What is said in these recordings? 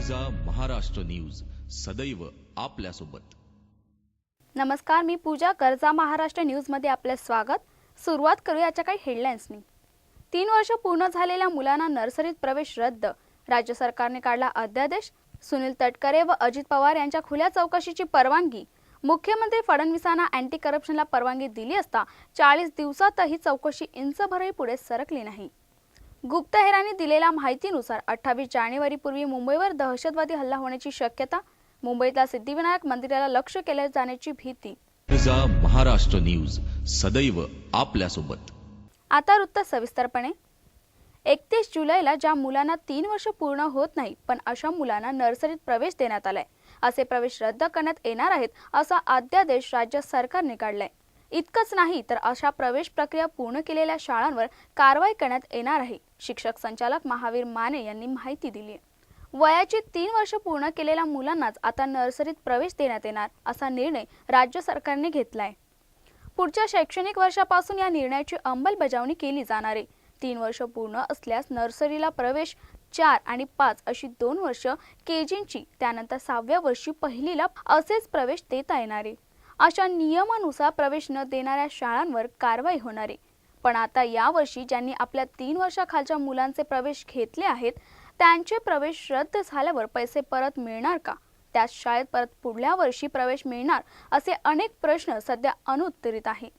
जा महाराष्ट्र न्यूज सदैव आपल्यासोबत। नमस्कार, मी पूजा। कर्जा महाराष्ट्र न्यूज मध्ये आपले स्वागत। सुरुवात करूया आजच्या काही हेडलाईन्सनी। 3 वर्ष पूर्ण झालेल्या मुलांना नर्सरीत प्रवेश रद्द। राज्य सरकारने काढला अध्यादेश। सुनील तटकरे व अजित पवार यांच्या खुल्या चौकशीची परवानगी। मुख्यमंत्री फडणवीसांना अँटी करप्शनला परवानगी दिली असता 40 दिवसातही चौकशी इंचभरही पुढे सरकली नाही। गुप्तहेरांनी दिलेल्या माहितीनुसार 28 जानेवारीपूर्वी मुंबईवर दहशतवादी हल्ला होण्याची शक्यता। मुंबईतल्या सिद्धिविनायक मंदिराला लक्ष्य केले जाण्याची भीती। जा महाराष्ट्र न्यूज सदैव आपल्यासोबत। आता वृत्त सविस्तरपणे। 31 जुलैला ज्या मुलांना 3 वर्ष पूर्ण होत नाही पण अशा मुलांना नर्सरीत प्रवेश देण्यात आलाय, असे प्रवेश रद्द करण्यात येणार आहेत असा अध्यादेश राज्य सरकारने काढलाय। इतकंच नाही तर अशा प्रवेश प्रक्रिया पूर्ण केलेल्या शाळांवर कारवाई करण्यात येणार आहे। शिक्षक संचालक महावीर माने यांनी माहिती दिली। वयाची 3 वर्ष पूर्ण केलेल्या मुलांनाच आता नर्सरीत प्रवेश देण्यात येणार असा निर्णय राज्य सरकारने घेतलाय। पुढच्या शैक्षणिक वर्षापासून या निर्णयाची अंमलबजावणी केली जाणार आहे। 3 वर्ष पूर्ण असल्यास नर्सरीला प्रवेश 4 आणि 5 अशी 2 वर्ष केजींची, त्यानंतर 6व्या वर्षी पहिलीला असेच प्रवेश देता येणार आहे। अशा नियमानुसार प्रवेश न देणाऱ्या शाळांवर कारवाई होणार आहे। पण आता या वर्षी ज्यांनी आपल्या 3 वर्षाखालच्या मुलांचे प्रवेश घेतले आहेत त्यांचे प्रवेश रद्द झाल्यावर पैसे परत मिळणार का? त्याच शाळेत परत पुढल्या वर्षी प्रवेश मिळणार असे अनेक प्रश्न सध्या अनुत्तरित आहे।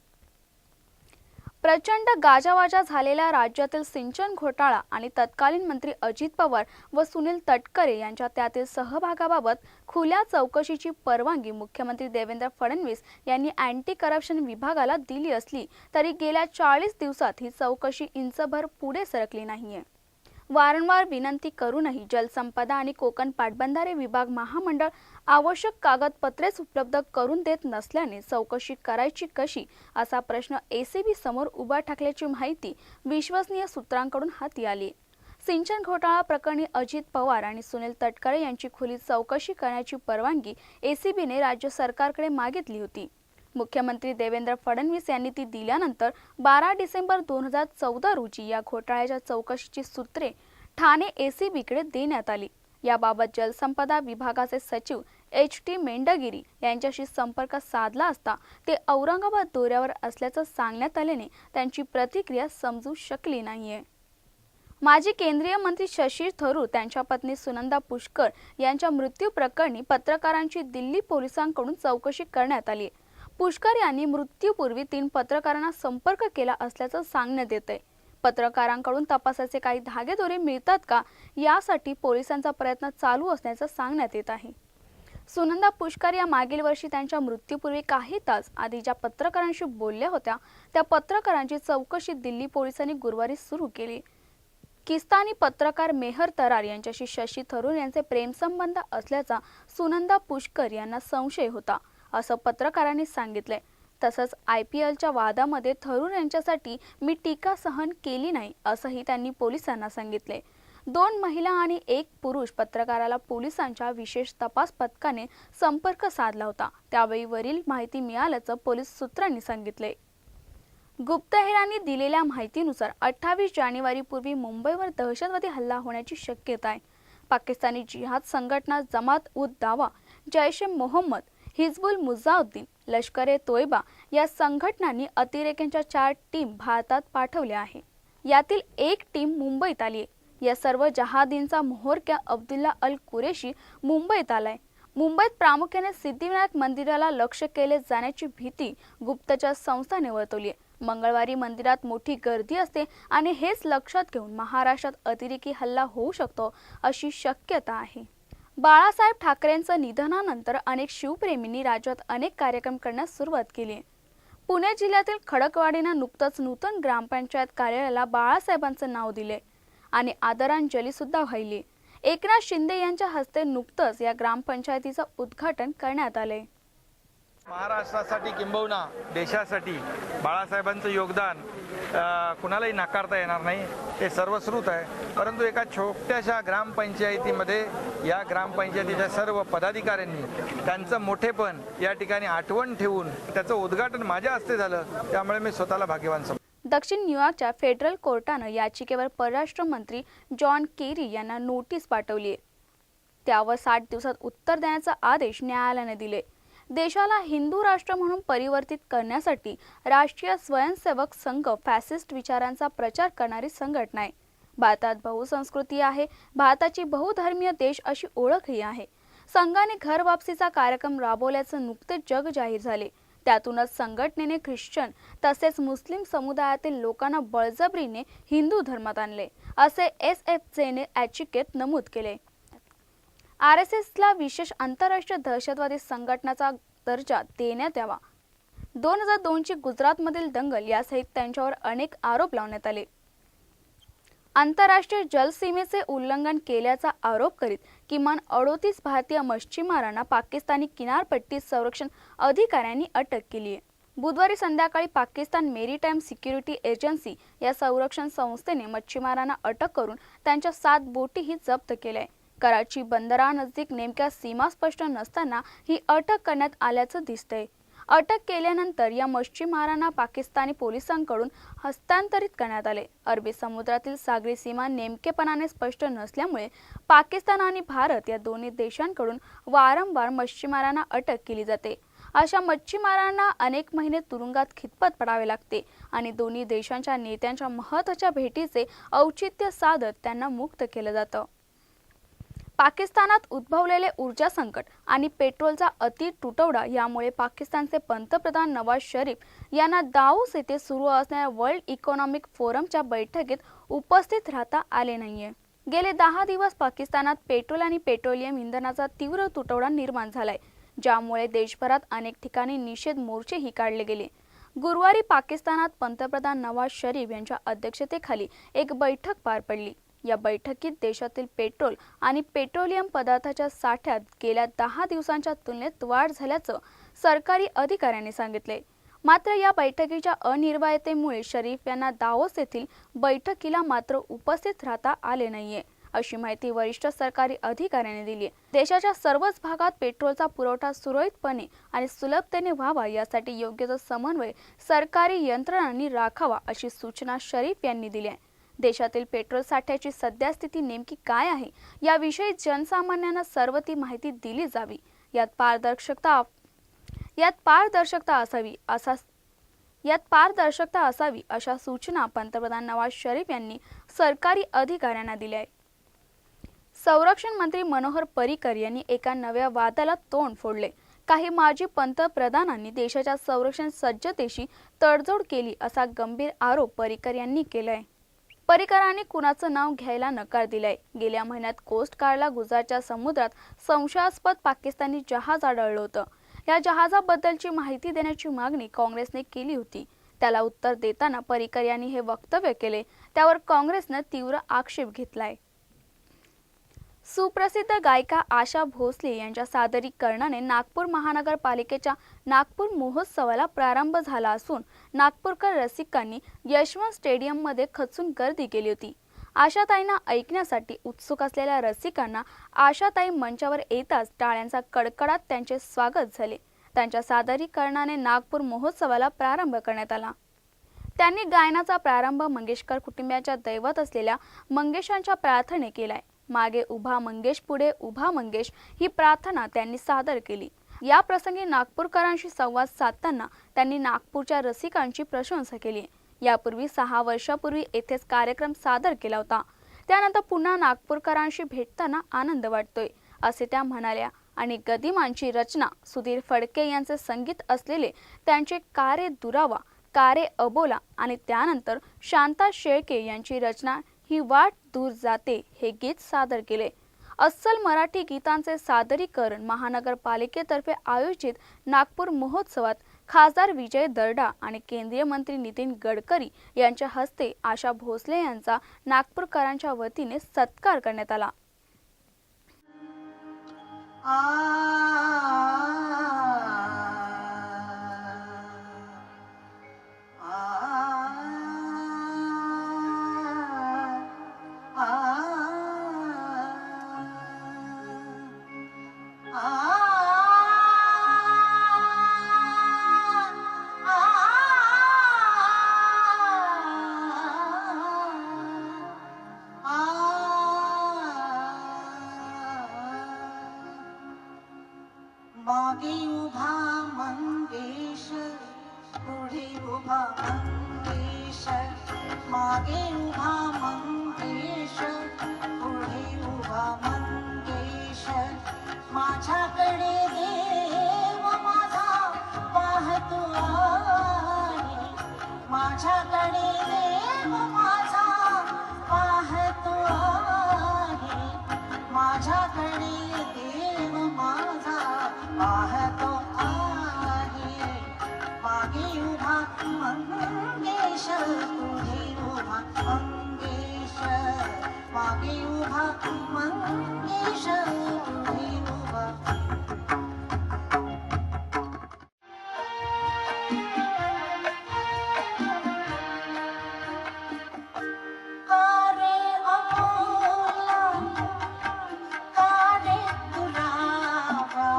प्रचंड गाजावाजा झालेल्या राज्यातील सिंचन घोटाळा आणि तत्कालीन मंत्री अजित पवार व सुनील तटकरे यांच्या त्यातील सहभागाबाबत खुल्या चौकशीची परवानगी मुख्यमंत्री देवेंद्र फडणवीस यांनी अँटी करप्शन विभागाला दिली असली तरी गेल्या 40 दिवसात ही चौकशी इंचभर पुढे सरकली नाहीये। वारंवार विनंती करूनही जलसंपदा आणि कोकण पाटबंधारे विभाग महामंडळ आवश्यक कागदपत्रेच उपलब्ध करून देत नसल्याने चौकशी करायची कशी असा प्रश्न एसीबी समोर उभा ठाकल्याची माहिती विश्वसनीय सूत्रांकडून हाती आली। सिंचन घोटाळा प्रकरणी अजित पवार आणि सुनील तटकरे यांची खुली चौकशी करण्याची परवानगी एसीबीने राज्य सरकारकडे मागितली होती। मुख्यमंत्री देवेंद्र फडणवीस यांनी ती दिल्यानंतर 12 डिसेंबर 2014 रोजी या घोटाळ्याच्या चौकशीची सूत्रे ठाणे एसीबीकडे देण्यात आली। याबाबत जलसंपदा विभागाचे सचिव HT मेंढगिरी यांच्याशी संपर्क साधला असता ते औरंगाबाद दौऱ्यावर असल्याचं सांगण्यात आल्याने त्यांची प्रतिक्रिया समजू शकली नाहीये। माजी केंद्रीय मंत्री शशी थरूर त्यांच्या पत्नी सुनंदा पुष्कर यांच्या मृत्यू प्रकरणी पत्रकारांची दिल्ली पोलिसांकडून चौकशी करण्यात आली। पुष्कर यांनी मृत्यूपूर्वी 3 पत्रकारांना संपर्क केला असल्याचं सांगण्यात येतंय। पत्रकारांकडून तपासाचे काही धागेदोरे मिळतात का यासाठी पोलिसांचा प्रयत्न चालू असल्याचं सांगण्यात येत आहे। सुनंदा पुष्कर या मागील वर्षी त्यांच्या मृत्यूपूर्वी काही तास आधी ज्या पत्रकारांशी बोलल्या होत्या त्या पत्रकारांची चौकशी दिल्ली पोलिसांनी गुरुवारी सुरू केली। किस्तानी पत्रकार मेहर तरार यांच्याशी शशी थरूर यांचे प्रेमसंबंध असल्याचा सुनंदा पुष्कर यांना संशय होता असं पत्रकारांनी सांगितले। तसंच IPLच्या वादामध्ये थरूर यांच्यासाठी मी टीका सहन केली नाही असंही त्यांनी पोलिसांना सांगितले। 2 महिला आणि 1 पुरुष पत्रकाराला पोलिसांच्या विशेष तपास पथकाने संपर्क साधला होता, त्यावेळी वरील माहिती मिळाल्याचं पोलीस सूत्रांनी सांगितले। गुप्तहेरांनी दिलेल्या माहितीनुसार 28 जानेवारीपूर्वी मुंबईवर दहशतवादी हल्ला होण्याची शक्यता आहे। पाकिस्तानी जिहाद संघटना जमात उद दावा, जैश ए मोहम्मद, हिजबुल मुजाहिदीन, लष्कर-ए-तोयबा या संघटनांनी अतिरेक्यांच्या 4 टीम भारतात पाठवल्या आहे। यातील 1 टीम मुंबईत आली आहे। या सर्व जहादींचा म्होरक्या अब्दुल्ला अल कुरेशी मुंबईत आलाय। मुंबईत प्रामुख्याने सिद्धिविनायक मंदिराला लक्ष्य केले जाण्याची भीती गुप्तचर संस्थाने वर्तवली आहे। मंगळवारी मंदिरात मोठी गर्दी असते आणि हेच लक्षात घेऊन महाराष्ट्रात अतिरेकी हल्ला होऊ शकतो अशी शक्यता आहे। बाळासाहेब ठाकरेंच्या निधनानंतर अनेक शिवप्रेमींनी राज्यात अनेक कार्यक्रम करण्यास सुरुवात केली आहे। पुणे जिल्ह्यातील खडकवाडीनं नुकतंच नूतन ग्रामपंचायत कार्यालयाला बाळासाहेबांचं नाव दिले आणि आदरांजली सुद्धा वाहिली। एकनाथ शिंदे यांच्या हस्ते नुकतंच या ग्रामपंचायतीचं उद्घाटन करण्यात आले। महाराष्ट्रासाठी किंबहुना देशासाठी बाळासाहेबांचं योगदान कुणालाही नाकारता येणार नाही, हे सर्वश्रुत आहे। परंतु एका छोट्याशा ग्रामपंचायतीमध्ये या ग्रामपंचायतीच्या सर्व पदाधिकाऱ्यांनी त्यांचं मोठेपण या ठिकाणी आठवण ठेवून त्याचं उद्घाटन माझ्या हस्ते झालं, त्यामुळे मी स्वतःला भाग्यवान समजतो। दक्षिण न्यूयॉर्कच्या फेडरल कोर्टानं याचिकेवर परराष्ट्र मंत्री जॉन केरी यांना नोटीस पाठवली आहे। त्यावर 60 दिवसात उत्तर देण्याचे आदेश न्यायालयाने दिले. देशाला हिंदू राष्ट्र म्हणून परिवर्तित करण्यासाठी राष्ट्रीय स्वयंसेवक संघ फॅसिस्ट विचारांचा प्रचार करणारी संघटना आहे. भारतात बहुसंस्कृती आहे, भारताची बहुधर्मीय देश अशी ओळखही आहे. संघाने घर वापसीचा कार्यक्रम राबवल्याचे नुकतेच जग जाहीर झाले. त्यातूनच संघटनेने ख्रिश्चन तसेच मुस्लिम समुदायातील लोकांना बळजबरीने हिंदू धर्मात आणले, असे SFJने याचिकेत नमूद केले. RSSला विशेष आंतरराष्ट्रीय दहशतवादी संघटनाचा दर्जा देण्यात यावा. 2002ची गुजरातमधील दंगल यासहित त्यांच्यावर अनेक आरोप लावण्यात आले. आंतरराष्ट्रीय जलसीमेचे उल्लंघन केल्याचा आरोप करीत किमान 38 भारतीय मच्छीमारांना पाकिस्तानी किनारपट्टी संरक्षण अधिकाऱ्यांनी अटक केली आहे. बुधवारी संध्याकाळी पाकिस्तान मेरीटाईम सिक्युरिटी एजन्सी या संरक्षण संस्थेने मच्छीमारांना अटक करून त्यांच्या 7 बोटीही जप्त केल्या. कराची बंदरानजीक नेमक्या सीमा स्पष्ट नसताना ही अटक करण्यात आल्याचं दिसतंय. अटक केल्यानंतर या मच्छीमारांना पाकिस्तानी पोलिसांकडून हस्तांतरित करण्यात आले. अरबी समुद्रातील सागरी सीमा नेमकेपणाने स्पष्ट नसल्यामुळे पाकिस्तान आणि भारत या दोन्ही देशांकडून वारंवार मच्छीमारांना अटक केली जाते. अशा मच्छीमारांना अनेक महिने तुरुंगात खितपत पडावे लागते आणि दोन्ही देशांच्या नेत्यांच्या महत्त्वाच्या भेटीचे औचित्य साधत त्यांना मुक्त केलं जातं. पाकिस्तानात उद्भवलेले ऊर्जा संकट आणि पेट्रोलचा अति तुटवडा यामुळे पाकिस्तानचे पंतप्रधान नवाज शरीफ यांना दावोस येथे सुरू असणाऱ्या वर्ल्ड इकॉनॉमिक फोरमच्या बैठकीत उपस्थित राहता आले नाहीये. गेले 10 दिवस पाकिस्तानात पेट्रोल आणि पेट्रोलियम इंधनाचा तीव्र तुटवडा निर्माण झालाय, ज्यामुळे देशभरात अनेक ठिकाणी निषेध मोर्चेही काढले गेले. गुरुवारी पाकिस्तानात पंतप्रधान नवाज शरीफ यांच्या अध्यक्षतेखाली एक बैठक पार पडली. या बैठकीत देशातील पेट्रोल आणि पेट्रोलियम पदार्थाच्या साठ्यात गेल्या 10 दिवसांच्या तुलनेत वाढ झाल्याचं सरकारी अधिकाऱ्यांनी सांगितले. मात्र या बैठकीच्या अनिर्वायतेमुळे शरीफ यांना दावोस येथील बैठकीला मात्र उपस्थित राहता आले नाहीये, अशी माहिती वरिष्ठ सरकारी अधिकाऱ्यांनी दिली आहे. देशाच्या सर्वच भागात पेट्रोलचा पुरवठा सुरळीतपणे आणि सुलभतेने व्हावा यासाठी योग्य तो समन्वय सरकारी यंत्रणांनी राखावा, अशी सूचना शरीफ यांनी दिली आहे. देशातील पेट्रोल साठ्याची सध्या स्थिती नेमकी काय आहे याविषयी जनसामान्यांना सर्व ती माहिती दिली जावी. यात पारदर्शकता असावी अशा सूचना पंतप्रधान नवाज शरीफ यांनी सरकारी अधिकाऱ्यांना दिल्या आहेत. संरक्षण मंत्री मनोहर पर्रिकर यांनी एका नव्या वादाला तोंड फोडले. काही माजी पंतप्रधानांनी देशाच्या संरक्षण सज्जतेशी तडजोड केली असा गंभीर आरोप पर्रिकर यांनी केलाय. पर्रिकरांनी कुणाचं नाव घ्यायला नकार दिलाय. गेल्या महिन्यात कोस्ट गार्डला गुजरातच्या समुद्रात संशयास्पद पाकिस्तानी जहाज आढळलं होतं. या जहाजाबद्दलची माहिती देण्याची मागणी काँग्रेसने केली होती. त्याला उत्तर देताना पर्रिकर यांनी हे वक्तव्य केले. त्यावर काँग्रेसने तीव्र आक्षेप घेतलाय. सुप्रसिद्ध गायिका आशा भोसले यांच्या सादरीकरणाने नागपूर महानगरपालिकेच्या नागपूर महोत्सवाला प्रारंभ झाला असून नागपूरकर रसिकांनी यशवंत स्टेडियममध्ये खचून गर्दी केली होती. आशाताईंना ऐकण्यासाठी उत्सुक असलेल्या रसिकांना आशाताई मंचावर येताच टाळ्यांचा कडकडाट त्यांचे स्वागत झाले. त्यांच्या सादरीकरणाने नागपूर महोत्सवाला प्रारंभ करण्यात आला. त्यांनी गायनाचा प्रारंभ मंगेशकर कुटुंबियांच्या दैवत असलेल्या मंगेशांच्या प्रार्थने केलाय. मागे उभा मंगेश, पुढे उभा मंगेश ही प्रार्थना त्यांनी सादर केली. या प्रसंगी नागपूरकरांशी संवाद साधताना त्यांनी नागपूरच्या रसिकांची प्रशंसा केली. यापूर्वी 6 वर्षापूर्वी येथेच कार्यक्रम सादर केला होता. त्यानंतर पुन्हा नागपूरकरांशी भेटताना आनंद वाटतोय, असे त्या म्हणाल्या. आणि गदिमांची रचना सुधीर फडके यांचे संगीत असलेले त्यांचे कारे दुरावा, कारे अबोला आणि त्यानंतर शांता शेळके यांची रचना ही वाट दूर जाते हे गीत सादर केले. अस्सल मराठी गीतांचे सादरीकरण महानगरपालिकेतर्फे आयोजित नागपूर महोत्सवात खासदार विजय दर्डा आणि केंद्रीय मंत्री नितीन गडकरी यांच्या हस्ते आशा भोसले यांचा नागपूरकरांच्या वतीने सत्कार करण्यात आला. मागे उभा मंगेश, पुढे उभा मंगेश, मागे उभा मंगेश, पुढे उभा मंगेश, माझ्याकडे देव माझा पाहतो आहे, माझ्याकडे देव माझा पाहतो आहे, माझ्याकडे देव माझा पाहतो आहे, मागे उभा मंगेश, पुढे उभा मंगेश, मागे उभा मंगेश, पुढे उभा कारे अमोला, कारे दुरावा,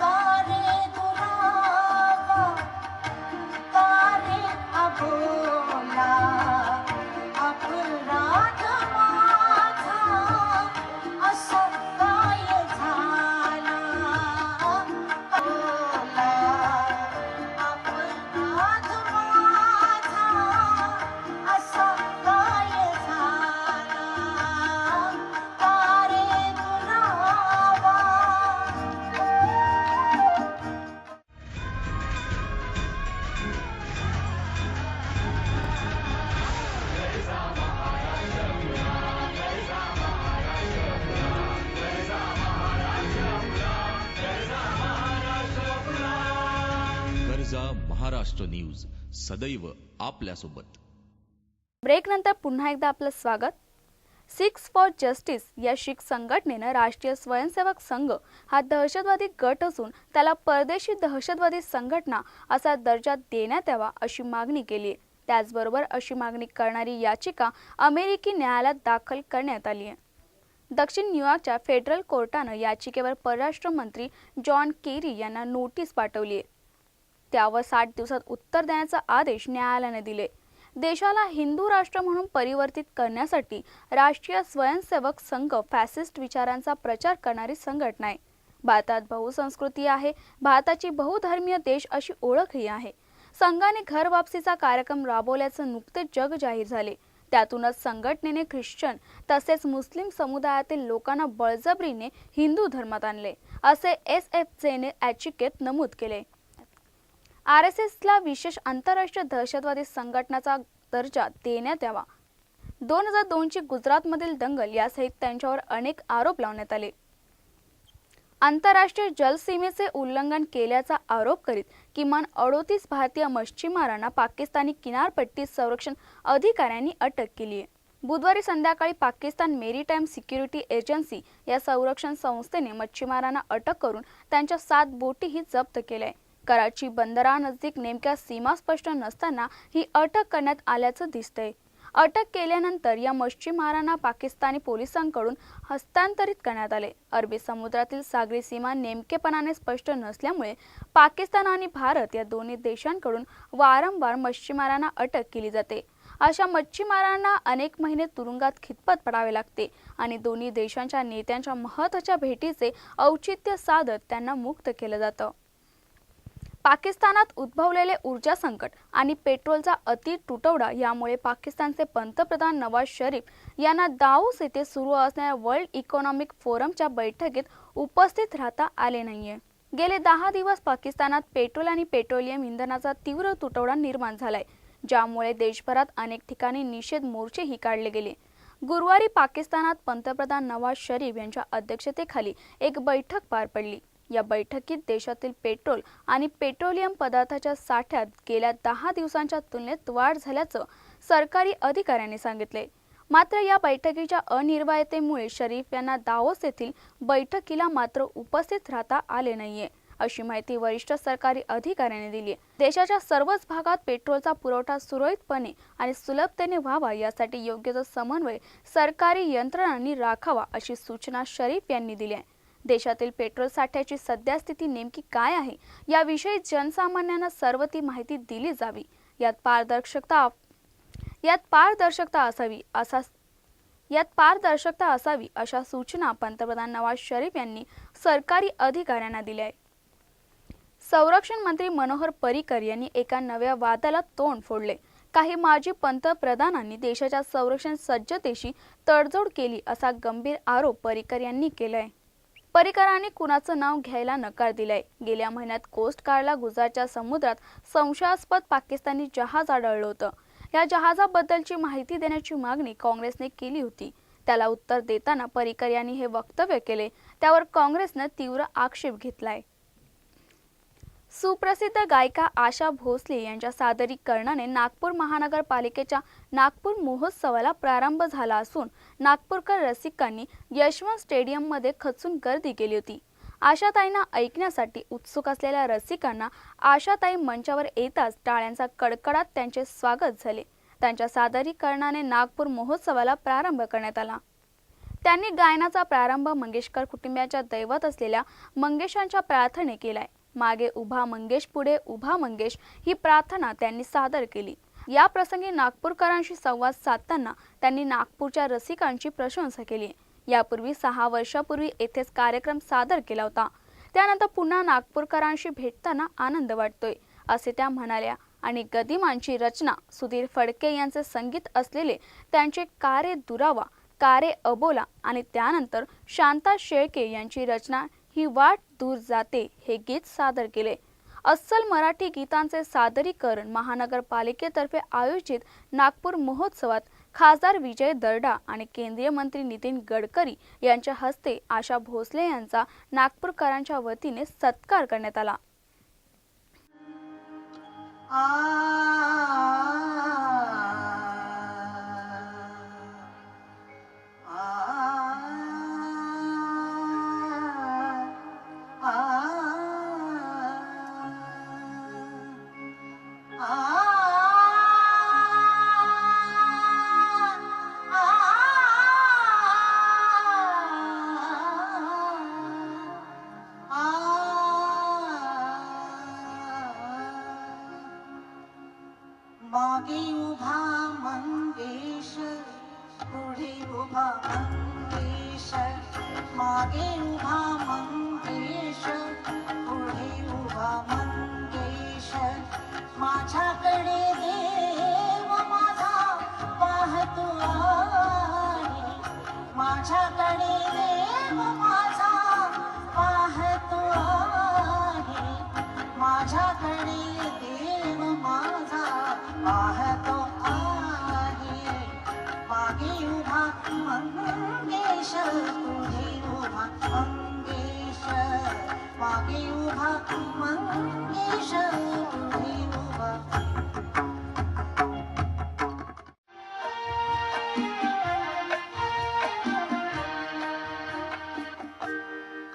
कारे दुरावा, कारे अबोला, अपराध माझा असा काय झाला, अबोला, अपराध माझा असा काय झाला, कारे दुरावा. गरजा महाराष्ट्र न्यूज सदैव आपल्यासोबत. ब्रेक नंतर पुन्हा एकदा आपलं स्वागत. सिक्स फॉर जस्टिस या शीख संघटनेनं राष्ट्रीय स्वयंसेवक संघ हा दहशतवादी गट असून त्याला परदेशी दहशतवादी संघटना असा दर्जा देण्यात यावा अशी मागणी केली आहे. त्याचबरोबर अशी मागणी करणारी याचिका अमेरिकी न्यायालयात दाखल करण्यात आली आहे. दक्षिण न्यूयॉर्कच्या फेडरल कोर्टानं याचिकेवर परराष्ट्र मंत्री जॉन केरी यांना नोटीस पाठवली आहे. त्यावर 60 दिवसात उत्तर देण्याचा आदेश न्यायालयाने दिले. देशाला हिंदू राष्ट्र म्हणून परिवर्तित करण्यासाठी राष्ट्रीय स्वयंसेवक संघ फॅसिस्ट विचारांचा प्रचार करणारी संघटना आहे. भारतात बहुसंस्कृती आहे, भारताची बहुधर्मीय देश अशी ओळखही आहे. संघाने घर वापसीचा कार्यक्रम राबवल्याचं नुकतेच जग जाहीर झाले. त्यातूनच संघटनेने ख्रिश्चन तसेच मुस्लिम समुदायातील लोकांना बळजबरीने हिंदू धर्मात आणले असे SFJने याचिकेत नमूद केले. RSSला विशेष आंतरराष्ट्रीय दहशतवादी संघटनाचा दर्जा देण्यात यावा. 2002ची गुजरातमधील दंगल यासहित त्यांच्यावर अनेक आरोप लावण्यात आले. आंतरराष्ट्रीय जलसीमेचे उल्लंघन केल्याचा आरोप करीत किमान 38 भारतीय मच्छीमारांना पाकिस्तानी किनारपट्टी संरक्षण अधिकाऱ्यांनी अटक केली आहे. बुधवारी संध्याकाळी पाकिस्तान मेरीटाईम सिक्युरिटी एजन्सी या संरक्षण संस्थेने मच्छीमारांना अटक करून त्यांच्या 7 बोटीही जप्त केल्या. कराची बंदरानजीक नेमक्या सीमा स्पष्ट नसताना ही अटक करण्यात आल्याचं दिसतंय. अटक केल्यानंतर या मच्छीमारांना पाकिस्तानी पोलिसांकडून हस्तांतरित करण्यात आले. अरबी समुद्रातील सागरी सीमा नेमकेपणाने स्पष्ट नसल्यामुळे पाकिस्तान आणि भारत या दोन्ही देशांकडून वारंवार मच्छीमारांना अटक केली जाते. अशा मच्छीमारांना अनेक महिने तुरुंगात खितपत पडावे लागते आणि दोन्ही देशांच्या नेत्यांच्या महत्त्वाच्या भेटीचे औचित्य साधत त्यांना मुक्त केलं जातं. पाकिस्तानात उद्भवलेले ऊर्जा संकट आणि पेट्रोलचा अति तुटवडा यामुळे पाकिस्तानचे पंतप्रधान नवाज शरीफ यांना दावोस येथे सुरू असणाऱ्या वर्ल्ड इकॉनॉमिक फोरमच्या बैठकीत उपस्थित राहता आले नाहीये. गेले 10 दिवस पाकिस्तानात पेट्रोल आणि पेट्रोलियम इंधनाचा तीव्र तुटवडा निर्माण झालाय, ज्यामुळे देशभरात अनेक ठिकाणी निषेध मोर्चेही काढले गेले. गुरुवारी पाकिस्तानात पंतप्रधान नवाज शरीफ यांच्या अध्यक्षतेखाली एक बैठक पार पडली. या बैठकीत देशातील पेट्रोल आणि पेट्रोलियम पदार्थाच्या साठ्यात गेल्या 10 दिवसांच्या तुलनेत वाढ झाल्याचं सरकारी अधिकाऱ्यांनी सांगितले. मात्र या बैठकीच्या अनिर्वायतेमुळे शरीफ यांना दावोस येथील बैठकीला मात्र उपस्थित राहता आले नाहीये, अशी माहिती वरिष्ठ सरकारी अधिकाऱ्यांनी दिली. देशाच्या सर्वच भागात पेट्रोलचा पुरवठा सुरळीतपणे आणि सुलभतेने व्हावा यासाठी योग्य तो समन्वय सरकारी यंत्रणांनी राखावा अशी सूचना शरीफ यांनी दिली आहे. देशातील पेट्रोल साठ्याची सध्या स्थिती नेमकी काय आहे याविषयी जनसामान्यांना सर्व ती माहिती दिली जावी. यात पारदर्शकता असावी यात पारदर्शकता असावी अशा सूचना पंतप्रधान नवाज शरीफ यांनी सरकारी अधिकाऱ्यांना दिल्या आहेत. संरक्षण मंत्री मनोहर पर्रिकर यांनी एका नव्या वादाला तोंड फोडले. काही माजी पंतप्रधानांनी देशाच्या संरक्षण सज्जतेशी तडजोड केली असा गंभीर आरोप पर्रिकर यांनी केलाय. पर्रिकरांनी कुणाचं नाव घ्यायला नकार दिलाय. गेल्या महिन्यात कोस्ट गार्डला गुजरातच्या समुद्रात संशयास्पद पाकिस्तानी जहाज आढळलं होतं. या जहाजाबद्दलची माहिती देण्याची मागणी काँग्रेसने केली होती. त्याला उत्तर देताना पर्रिकर यांनी हे वक्तव्य केले. त्यावर काँग्रेसने तीव्र आक्षेप घेतलाय. सुप्रसिद्ध गायिका आशा भोसले यांच्या सादरीकरणाने नागपूर महानगरपालिकेच्या नागपूर महोत्सवाला प्रारंभ झाला असून नागपूरकर रसिकांनी यशवंत स्टेडियममध्ये खचून गर्दी केली होती. आशाताईंना ऐकण्यासाठी उत्सुक असलेल्या रसिकांना आशाताई मंचावर येताच टाळ्यांचा कडकडाट त्यांचे स्वागत झाले. त्यांच्या सादरीकरणाने नागपूर महोत्सवाला प्रारंभ करण्यात आला. त्यांनी गायनाचा प्रारंभ मंगेशकर कुटुंबियांच्या दैवत असलेल्या मंगेशांच्या प्रार्थने केलाय. मागे उभा मंगेश, पुढे उभा मंगेश ही प्रार्थना त्यांनी सादर केली. या प्रसंगी नागपूरकरांशी संवाद साधताना त्यांनी नागपूरच्या रसिकांची प्रशंसा केली. यापूर्वी 6 वर्षापूर्वी येथेच कार्यक्रम सादर केला होता. त्यानंतर पुन्हा नागपूरकरांशी भेटताना आनंद वाटतोय असे त्या म्हणाल्या. आणि गदिमांची रचना सुधीर फडके यांचे संगीत असलेले त्यांचे कारे दुरावा, कारे अबोला आणि त्यानंतर शांता शेळके यांची रचना ही वाट दूर जाते हे गीत सादर केले. अस्सल मराठी गीतांचे सादरीकरण महानगरपालिकेतर्फे आयोजित नागपूर महोत्सवात खासदार विजय दर्डा आणि केंद्रीय मंत्री नितीन गडकरी यांच्या हस्ते आशा भोसले यांचा नागपूरकरांच्या वतीने सत्कार करण्यात आला. मागे उभा मंगेश, पुढे उभा मंगेश. मागे उभा मंगेश, पुढे उभा मंगेश. माझ्याकडे देव माझा पाहतो आहे. माझ्याकडे देव माझा पाहतो आहे. माझ्याकडे देव माझा पाहतो आहे. मागे उभा मंगेश, पुढे उभा मंगेश. मागे उभा मंगेश, पुढे उभा.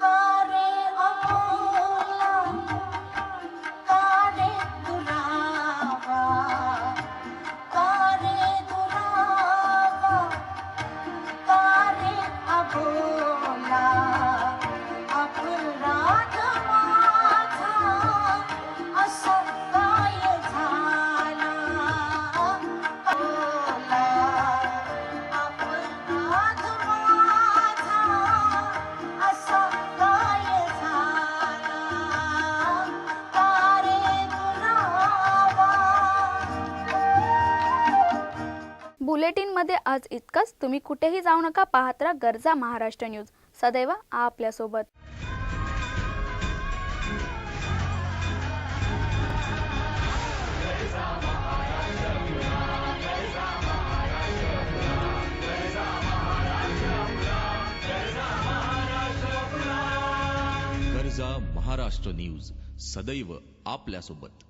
कारे अबोला, कारे दुरावा, कारे दुरावा, कारे अबोला. अपराध माझा असा काय झाला. अबोला, अपराध माझा असा काय झाला. कारे दुरावा. बुलेटिनमध्ये आज इतकंच. तुम्ही कुठेही जाऊ नका. पाहत राहा गरजा महाराष्ट्र न्यूज. सदैव आपल्यासोबत. गरजा महाराष्ट्र न्यूज सदैव आपल्यासोबत.